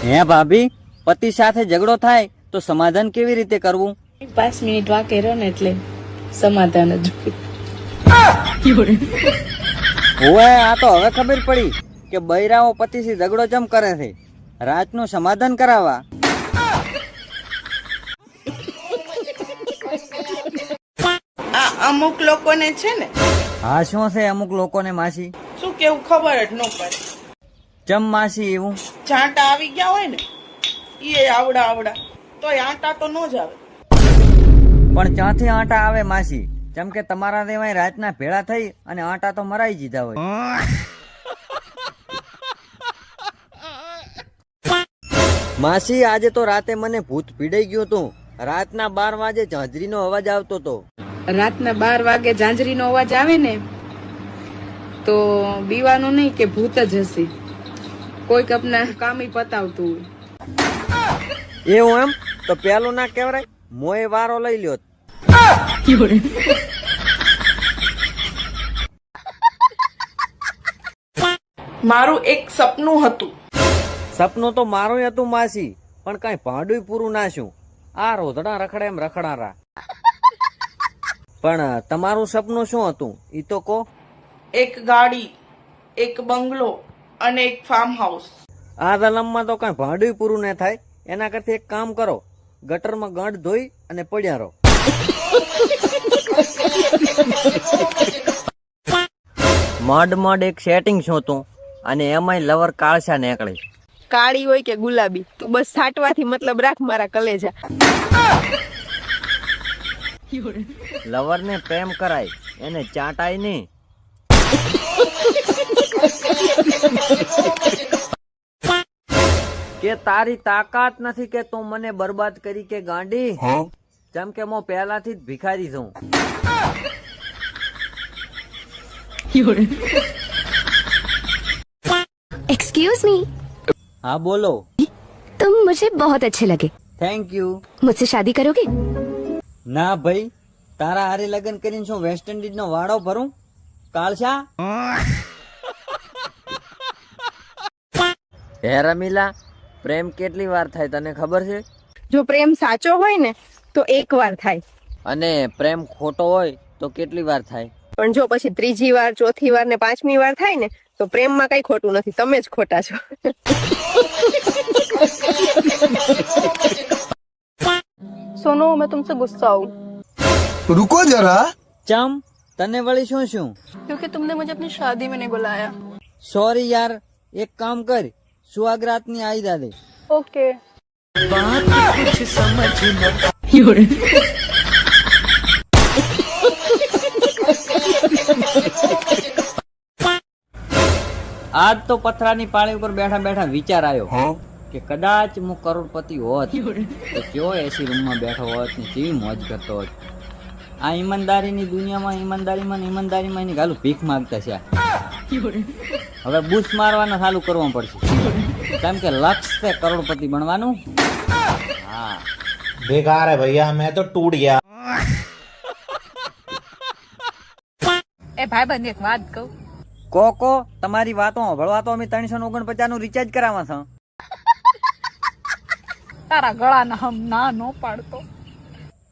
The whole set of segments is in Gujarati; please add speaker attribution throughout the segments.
Speaker 1: હે ભાભી, પતિ સાથે ઝઘડો થાય તો સમાધાન કેવી રીતે કરવું?
Speaker 2: 5 મિનિટ વાકે રહો ને એટલે સમાધાન જ.
Speaker 1: ઓએ, આ તો હવે ખબર પડી કે બૈરાઓ પતિથી ઝઘડો જમ કરે છે, રાતનું સમાધાન કરાવવા.
Speaker 2: આ અમુક લોકોને છે ને,
Speaker 1: હા શું છે અમુક લોકોને માસી?
Speaker 2: શું કેવું ખબર જ ન પડે.
Speaker 1: ચમ માસી એવું?
Speaker 2: ચાંટા આવી ગયા હોય ને એ આવડા આવડા તોય આંટા તો ન જ આવે.
Speaker 1: પણ ક્યાંથી આંટા આવે માસી? જેમ કે તમારા દેવાય રાતના ભેળા થઈ અને આંટા તો મરાઈ જીધા હોય. માસી, આજે તો રાતે મને ભૂત પીડાઈ ગયું હતું. રાતના 12 વાગે ઝાંઝરીનો અવાજ આવતો હતો.
Speaker 2: રાતના 12 વાગે ઝાંઝરીનો અવાજ આવે ને તો બીવાનું નહીં કે ભૂત જ હશે, કોઈક આપના કામી પતાવતું હોય.
Speaker 1: એવું એમ? તો પેલું ના કહેવાય, મોએ વારો લઈ લ્યો.
Speaker 2: મારું એક સપનું હતું.
Speaker 1: સપનું તો મારું હતું માસી, પણ કઈ ભાંડું પૂરું ના શું. આ રોધડા રખડે એમ રખડારા. પણ તમારું સપનું શું હતું ઈ તો કહો.
Speaker 2: એક ગાડી, એક બંગલો અને એક ફાર્મ હાઉસ.
Speaker 1: આ દલમમાં તો કઈ ભાંડું પૂરું ન થાય. એના કરતા એક કામ કરો, ગટરમાં ગાંઠ ધોઈ અને પડ્યા રહો. મડ એક સેટિંગ શોધું અને એમાંય લવર કાળસા નીકળે.
Speaker 3: કાળી હોય કે ગુલાબી, તું બસ સાટવાથી મતલબ રાખ મારા કલેજા.
Speaker 1: લવર ને પ્રેમ કરાય, એને ચાટાય નહીં. કે તારી તાકાત નથી કે તું મને બરબાદ કરી કે ગાંડી. જેમ કે હું પહેલાથી જ ભિખારી છું.
Speaker 4: एक्सक्यूज मी,
Speaker 1: हाँ बोलो.
Speaker 4: तुम मुझे बहुत अच्छे लगे.
Speaker 1: Thank you.
Speaker 4: मुझसे शादी करोगे?
Speaker 1: ના ભાઈ, તારા હારે લગ્ન કરીને શું વેસ્ટ ઇન્ડિઝ નો વાડો ભરું? કાળશા. હે રમીલા, પ્રેમ કેટલી વાર થાય તને ખબર છે?
Speaker 3: જો પ્રેમ સાચો હોય ને તો એક વાર થાય,
Speaker 1: અને પ્રેમ ખોટો હોય તો કેટલી વાર થાય?
Speaker 3: પણ જો પછી ત્રીજી વાર, ચોથી વાર ને પાંચમી વાર થાય ને તો પ્રેમમાં કઈ ખોટું નથી, તમે જ ખોટા છો.
Speaker 5: सुनो, मैं तुमसे गुस्सा हूँ
Speaker 6: रुको जरा.
Speaker 1: ચમ, તને વળી શું શું?
Speaker 5: क्योंकि तुमने मुझे अपनी शादी में नहीं बुलाया.
Speaker 1: સોરી યાર, એક કામ કર, સુહાગરાતની આઈદા દે.
Speaker 5: ओके.
Speaker 1: આજ તો પથરાની પાળી ઉપર બેઠા બેઠા વિચાર આવ્યો કે કદાચ હું કરોડપતિ હોત તો કયો એસી રૂમમાં બેઠો હોત ને કેવી મોજ કરતો હોત. આ ઈમાનદારીની દુનિયામાં ઈમાનદારીમાં એની ગાલું ભીખ માંગતા છે. હવે બૂસ મારવાના ચાલુ કરવું પડશે, કેમ કે લક્ષ્ય છે કરોડપતિ બનવાનું. હા,
Speaker 7: बेकार है भैया, मैं तो टूट गया.
Speaker 3: એ ભાઈબંધ એક વાત કહું,
Speaker 1: કો તમારી વાતો સાંભળવા તો અમે 349 નું રિચાર્જ કરાવવા છે.
Speaker 2: તારા ગળાના હમ ના નો પાડતો.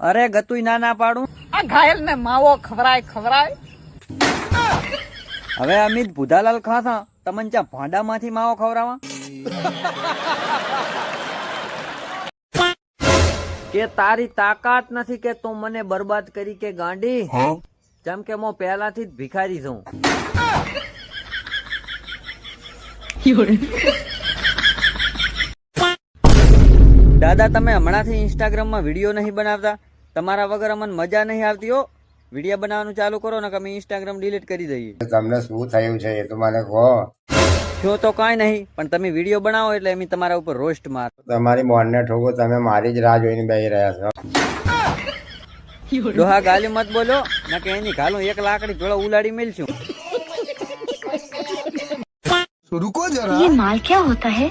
Speaker 1: અરે ગતુંય ના પાડું.
Speaker 2: આ ઘાયલ ને માવો ખવરાય.
Speaker 1: હવે અમિત ભુદાલાલ ખાસા તમને ચા ભાંડામાંથી માવો ખવડાવવા? કે તારી તાકાત નથી કે તું મને બરબાદ કરી કે ગાંડી. જેમ કે હું પહેલાથી જ ભિખારી છું. દાદા, તમે હમણાંથી ઇન્સ્ટાગ્રામમાં વિડીયો નહીં બનાવતા? તમારા વગર અમને મજા નહીં આવતી હો. વિડીયો બનાવવાનું ચાલુ કરો ને અમે ઇન્સ્ટાગ્રામ ડિલીટ કરી દઈએ.
Speaker 6: તમને શું થયું છે એ તો મને કહો.
Speaker 1: શું તો કાંઈ નહીં, પણ તમે વિડીયો બનાવો એટલે અમે તમારા ઉપર રોસ્ટ માર.
Speaker 6: તમારી મોનને ઠોકો, તમે મારી જ રાહ જોઈને બેસી રહ્યા છો.
Speaker 1: ડોહા ગાલી મત બોલો, ના કે એની ગાલું એક લાકડી ભેળો ઉલાડી મેલશું.
Speaker 6: रुको जरा.
Speaker 4: ये माल क्या होता है?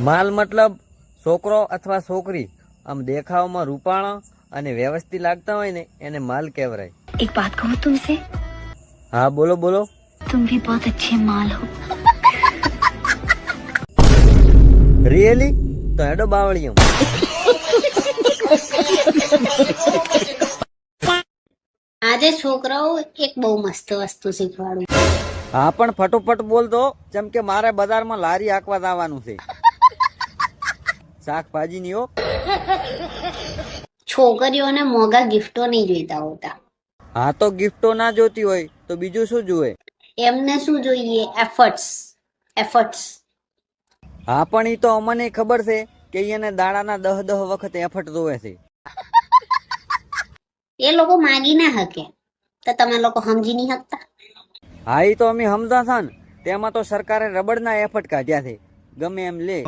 Speaker 1: માલ મતલબ છોકરો અથવા છોકરી આમ દેખાવમાં રૂપાળા અને વ્યવસ્થિત લાગતા હોય ને એને માલ કહેવાય.
Speaker 4: एक बात कहूँ तुमसे,
Speaker 1: હા બોલો બોલો.
Speaker 4: तुम भी बहुत अच्छे माल हो.
Speaker 1: રિયલી? તો હેડો બાવળીઓ.
Speaker 8: આજે છોકરાઓ એક બહુ મસ્ત વસ્તુ શીખવાડું.
Speaker 1: હા પણ ફટોફટ બોલતો, જેમ કે મારે બજારમાં લારી હાંકવા જવાનું છે. શાકભાજી ની હો.
Speaker 8: છોકરીઓને મોંઘા ગિફ્ટો નહીં જોઈતા હોતા.
Speaker 1: હા તો ગિફ્ટો ના જોતી હોય તો બીજું શું જુએ?
Speaker 8: એમને શું જોઈએ? એફર્ટ્સ.
Speaker 1: હા પણ ઈ તો અમને ખબર છે કે એને દાડાના 10 વખત એફર્ટ જોવે છે.
Speaker 8: એ લોકો માગી ના હકે તો તમે લોકો સમજી નહીં શકતા.
Speaker 1: હા ઈ તો અમે સમજા હતા ને, તેમાં તો સરકારે રબડના એફર્ટ કાઢ્યા છે. ગમે એમ લે.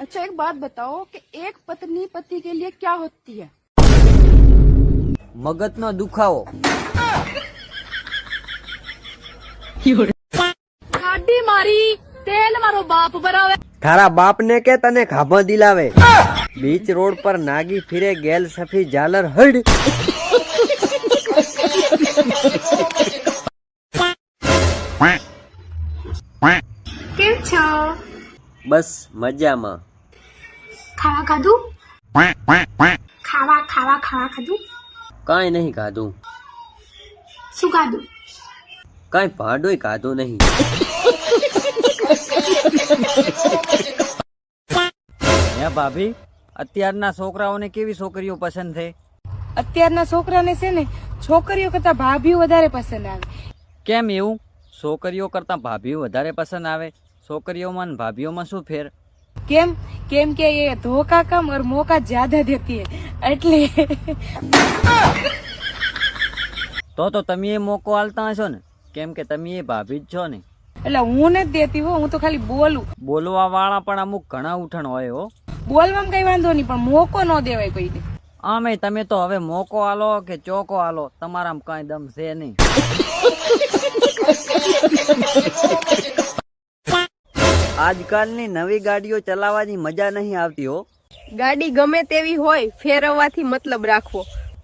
Speaker 2: अच्छा एक बात बताओ कि एक पत्नी पति के लिए क्या होती है?
Speaker 1: મગજનો દુખાવો.
Speaker 5: खाडी मारी तेल मारो बाप बरावे.
Speaker 1: તારા બાપ ને કે તને ખાભા દિલાવે. બીચ રોડ પર નાગી ફિરે ગેલ સફી ઝાલર હડ.
Speaker 4: કેમ છો?
Speaker 1: બસ મજામાં.
Speaker 4: ખાવા ખાધું? ખાવા ખાધું?
Speaker 1: કાંઈ નહીં ખાધું.
Speaker 4: શું ખાધું?
Speaker 1: કાંઈ ભાડું ખાધું નહીં. હે ભાભી, અત્યારના છોકરાઓને કેવી છોકરીઓ પસંદ છે?
Speaker 2: અત્યારના છોકરાને છે ને છોકરીઓ કરતા ભાભીઓ વધારે પસંદ આવે.
Speaker 1: કેમ એવું? છોકરીઓ કરતા ભાભીઓ વધારે પસંદ આવે? છોકરીઓમાં ને ભાભીઓમાં શું ફેર?
Speaker 2: કેમ કે ये धोखा कम और मौका ज्यादा देती है એટલે.
Speaker 1: તો તમે એ મોકો આલતા હશો ને, કેમ કે તમે એ ભાભી જ છો ને.
Speaker 2: એટલે હું નથી દેતી હો, હું તો ખાલી બોલું.
Speaker 1: બોલવા વાળા પણ અમુક ઘણા ઉઠણ હોય હો.
Speaker 2: બોલવામાં કઈ વાંધો નહીં પણ મોકો ન દેવાય કોઈને.
Speaker 1: આમે તમે તો હવે મોકો આલો કે ચોકો આલો, તમારામાં કઈ દમ છે નહીં. આજકાલની નવી ગાડીઓ ચલાવવાની મજા નહીં આવતી હો.
Speaker 3: ગાડી ગમે તેવી હોય ફેરવવાથી મતલબ રાખવો.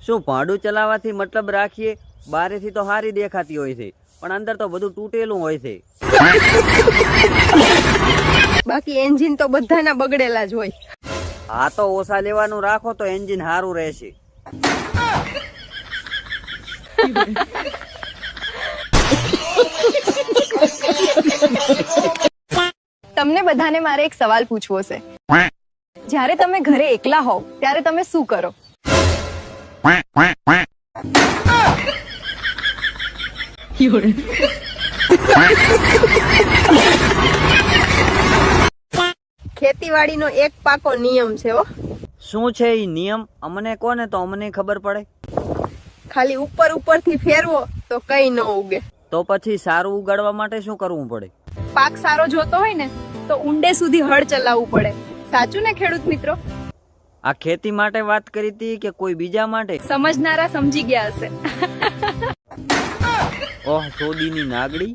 Speaker 1: શું ભાડું ચલાવવાથી મતલબ રાખીએ? બારેથી તો સારી દેખાતી હોય છે પણ અંદર તો બધું તૂટેલું હોય છે.
Speaker 3: બાકી એન્જિન તો બધાના બગડેલા જ હોય.
Speaker 1: હા તો ઓછા લેવાનું રાખો તો એન્જિન સારું રહેશે.
Speaker 5: તમને બધાને મારે એક સવાલ પૂછવો છે. જ્યારે તમે ઘરે એકલા હોવ ત્યારે તમે શું કરો?
Speaker 3: ખેતીવાડીનો એક પાકો નિયમ છે હો.
Speaker 1: શું છે એ નિયમ? અમને કોને તો અમને ખબર પડે.
Speaker 3: ખાલી ઉપરથી ફેરવો તો કઈ ન ઉગે.
Speaker 1: તો પછી સારું ઉગાડવા માટે શું કરવું પડે?
Speaker 2: પાક સારો જોતો હોય ને તો ઊંડે સુધી હળ ચલાવવું પડે. સાચું ને ખેડૂત મિત્રો?
Speaker 1: આ ખેતી માટે વાત કરી હતી કે કોઈ બીજા માટે?
Speaker 2: સમજનારા સમજી ગયા હશે.
Speaker 1: ઓહ, સોદીની નાગડી.